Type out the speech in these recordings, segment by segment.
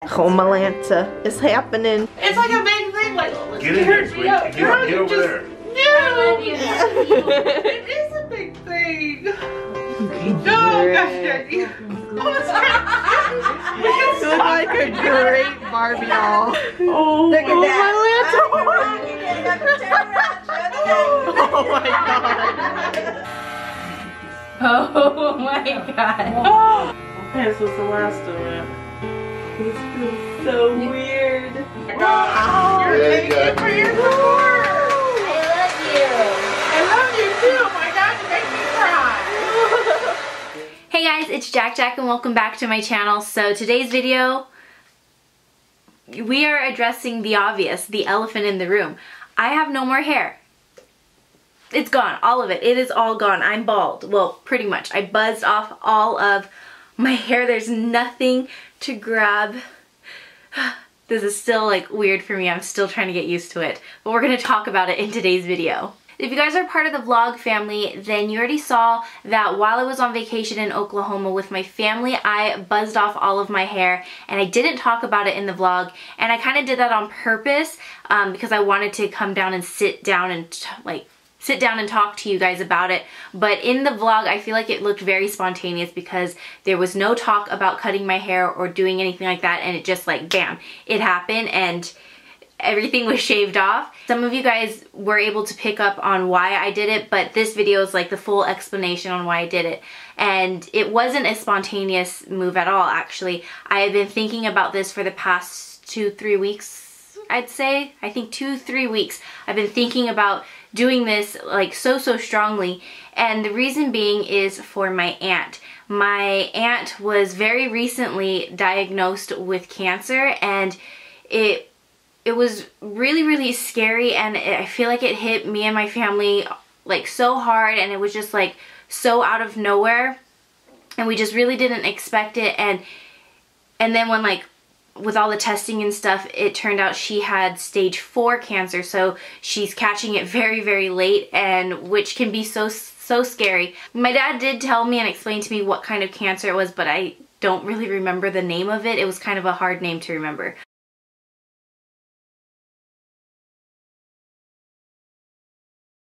Homalanta is happening. It's like a big thing, like, get in there, sweetie. Get over there. No! It is a big thing. No, gosh, Jackie. You look like a great Barbie doll. Oh, look at that. Oh my god. Oh my god. Oh. This was the last of it. This feels so weird. Oh, You're taking for your support. I love you too. Oh my God, you make me cry. Hey guys, it's JaaackJack and welcome back to my channel. So today's video, we are addressing the obvious, the elephant in the room. I have no more hair. It's gone, all of it. It is all gone. I'm bald. Well, pretty much. I buzzed off all of my hair. There's nothing to grab. This is still like weird for me. I'm still trying to get used to it. But we're going to talk about it in today's video. If you guys are part of the vlog family, then you already saw that while I was on vacation in Oklahoma with my family, I buzzed off all of my hair and I didn't talk about it in the vlog. And I kind of did that on purpose because I wanted to come down and sit down and talk to you guys about it. But in the vlog, I feel like it looked very spontaneous because there was no talk about cutting my hair or doing anything like that, and it just like, bam, it happened and everything was shaved off. Some of you guys were able to pick up on why I did it, but this video is like the full explanation on why I did it. And it wasn't a spontaneous move at all, actually. I have been thinking about this for the past 2-3 weeks, I'd say. I think 2-3 weeks. I've been thinking about doing this like so strongly, and the reason being is for my aunt. My aunt was very recently diagnosed with cancer, and it was really scary, and I feel like it hit me and my family like so hard, and it was just like so out of nowhere, and we just really didn't expect it. And then when like with all the testing and stuff, it turned out she had stage 4 cancer, so she's catching it very late, and which can be so scary. My dad did tell me and explain to me what kind of cancer it was, but I don't really remember the name of it. It was kind of a hard name to remember.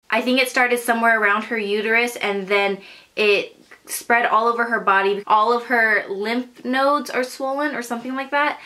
I think it started somewhere around her uterus, and then it spread all over her body. All of her lymph nodes are swollen or something like that.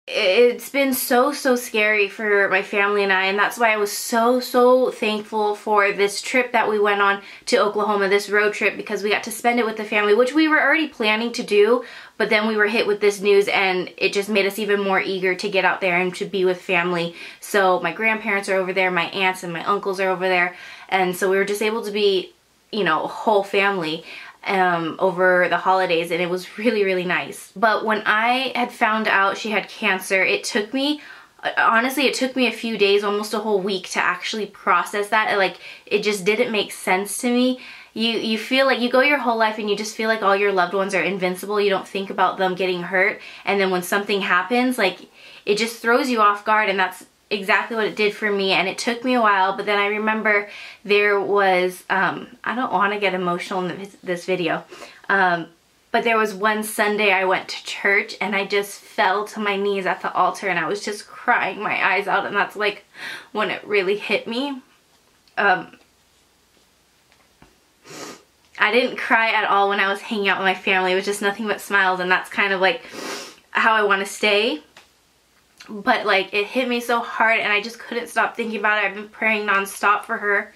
It's been so scary for my family and I, and that's why I was so thankful for this trip that we went on to Oklahoma, this road trip, because we got to spend it with the family, which we were already planning to do, but then we were hit with this news and it just made us even more eager to get out there and to be with family. So my grandparents are over there, my aunts and my uncles are over there, and so we were just able to be, you know, a whole family over the holidays, and it was really nice. But when I had found out she had cancer, it took me, honestly, it took me a few days, almost a whole week to actually process that. Like, it just didn't make sense to me. You feel like you go your whole life and you just feel like all your loved ones are invincible. You don't think about them getting hurt, and then when something happens, like, it just throws you off guard, and that's exactly what it did for me. And it took me a while, but then I remember there was I don't want to get emotional in this video, but there was one Sunday I went to church and I just fell to my knees at the altar and I was just crying my eyes out, and that's like when it really hit me. I didn't cry at all when I was hanging out with my family. It was just nothing but smiles, and that's kind of like how I want to stay. But like, it hit me so hard and I just couldn't stop thinking about it. I've been praying nonstop for her,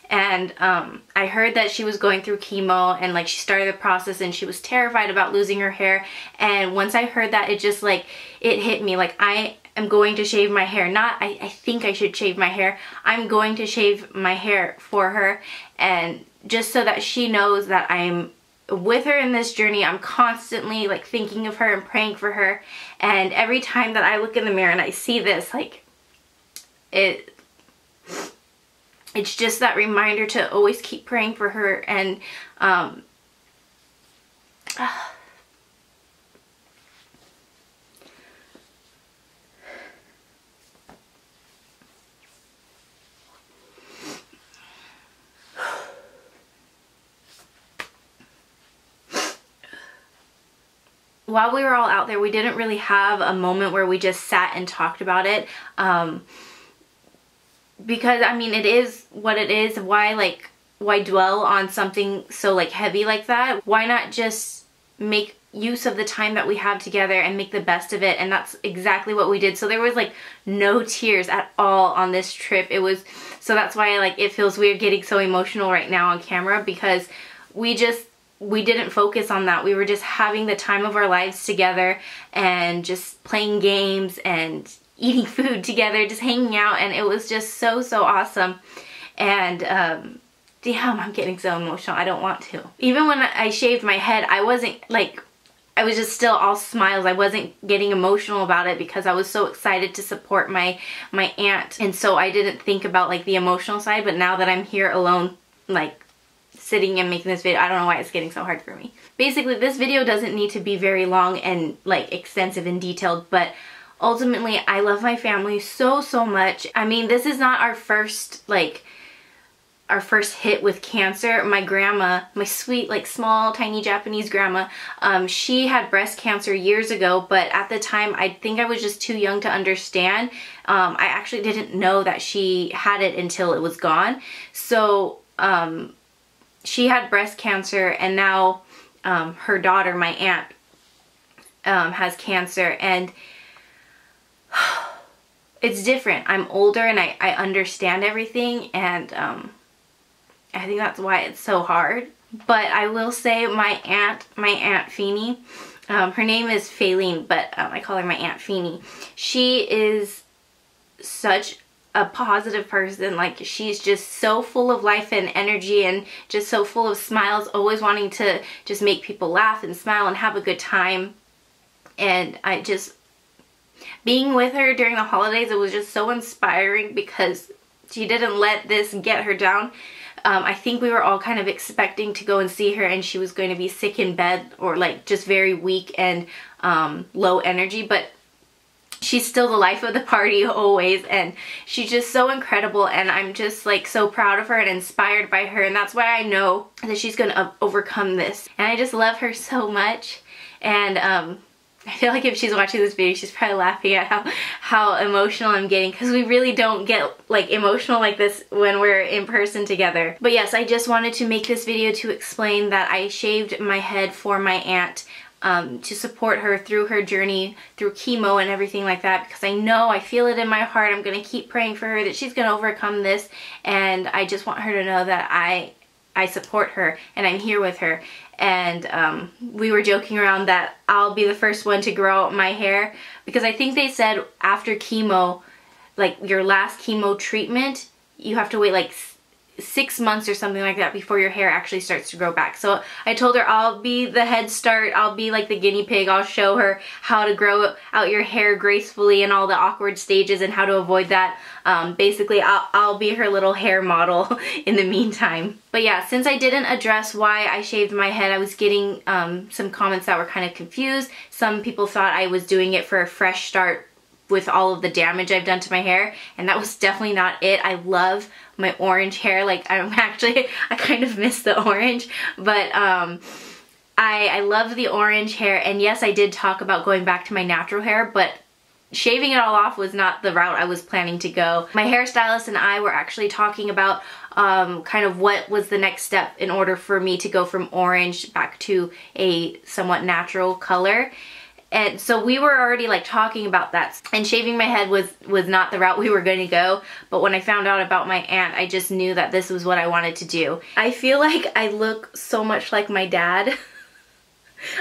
and I heard that she was going through chemo, and like she started the process and she was terrified about losing her hair. And once I heard that, it just like, it hit me. Like, I am going to shave my hair. Not I think I should shave my hair. I'm going to shave my hair for her, and just so that she knows that I'm with her in this journey. I'm constantly like thinking of her and praying for her, and every time that I look in the mirror and I see this, like, it's just that reminder to always keep praying for her. And while we were all out there, we didn't really have a moment where we just sat and talked about it. Because I mean, it is what it is. Why dwell on something so like heavy like that? Why not just make use of the time that we have together and make the best of it? And that's exactly what we did. So there was like no tears at all on this trip. It was, so that's why like it feels weird getting so emotional right now on camera, because we didn't focus on that. We were just having the time of our lives together and just playing games and eating food together, just hanging out, and it was just so awesome. And damn, I'm getting so emotional. I don't want to. Even when I shaved my head, I wasn't like, I was just still all smiles. I wasn't getting emotional about it because I was so excited to support my aunt. And so I didn't think about like the emotional side, but now that I'm here alone, like sitting and making this video, I don't know why it's getting so hard for me. Basically, this video doesn't need to be very long and like extensive and detailed, but ultimately I love my family so much. I mean, this is not our first hit with cancer. My grandma, my sweet, like small, tiny Japanese grandma, she had breast cancer years ago, but at the time, I think I was just too young to understand. I actually didn't know that she had it until it was gone. So, she had breast cancer, and now, her daughter, my aunt, has cancer, and it's different. I'm older and I understand everything, and, I think that's why it's so hard. But I will say my Aunt Feeny, her name is Faylene, but I call her my Aunt Feeny. She is such a positive person. Like, she's just so full of life and energy and just so full of smiles, always wanting to just make people laugh and smile and have a good time. And being with her during the holidays, it was just so inspiring because she didn't let this get her down. I think we were all kind of expecting to go and see her and she was going to be sick in bed or like just very weak and low energy, but she's still the life of the party always, and she's just so incredible, and I'm just like so proud of her and inspired by her, and that's why I know that she's gonna overcome this. And I just love her so much, and I feel like if she's watching this video, she's probably laughing at how emotional I'm getting, because we really don't get like emotional like this when we're in person together. But yes, I just wanted to make this video to explain that I shaved my head for my aunt to support her through her journey through chemo and everything like that, because I feel it in my heart. I'm gonna keep praying for her that she's gonna overcome this, and I just want her to know that I support her and I'm here with her. And we were joking around that I'll be the first one to grow out my hair, because I think they said after chemo, like your last chemo treatment, you have to wait like 6 months or something like that before your hair actually starts to grow back. So I told her I'll be the head start, I'll be like the guinea pig, I'll show her how to grow out your hair gracefully and all the awkward stages and how to avoid that. Basically I'll be her little hair model in the meantime. But yeah, since I didn't address why I shaved my head, I was getting some comments that were kind of confused. Some people thought I was doing it for a fresh start with all of the damage I've done to my hair, and that was definitely not it. I love my orange hair. Like, I kind of miss the orange, but I love the orange hair, and yes, I did talk about going back to my natural hair, but shaving it all off was not the route I was planning to go. My hairstylist and I were actually talking about kind of what was the next step in order for me to go from orange back to a somewhat natural color. And so we were already like talking about that, and shaving my head was not the route we were going to go. But when I found out about my aunt, I just knew that this was what I wanted to do. I feel like I look so much like my dad.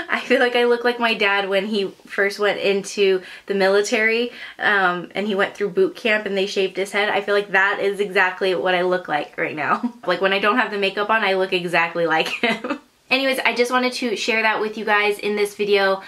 I feel like I look like my dad when he first went into the military, and he went through boot camp and they shaved his head. I feel like that is exactly what I look like right now. Like, when I don't have the makeup on, I look exactly like him. Anyways, I just wanted to share that with you guys in this video,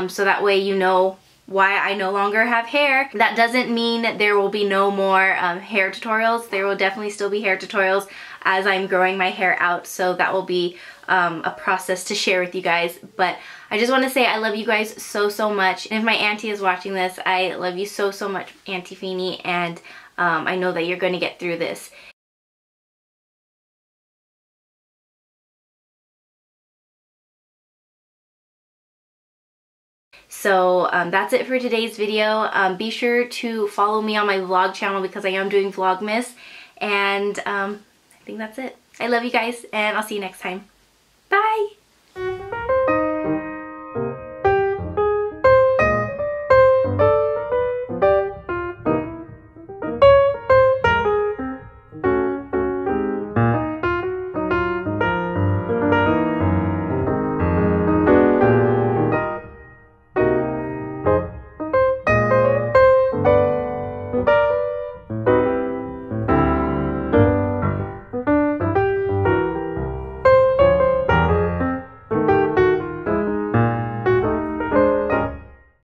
so that way you know why I no longer have hair. That doesn't mean that there will be no more hair tutorials. There will definitely still be hair tutorials as I'm growing my hair out, so that will be a process to share with you guys. But I just want to say I love you guys so much. And if my auntie is watching this, I love you so much, Auntie Feeny, and I know that you're going to get through this. So that's it for today's video. Be sure to follow me on my vlog channel because I am doing Vlogmas. And I think that's it. I love you guys, and I'll see you next time. Bye!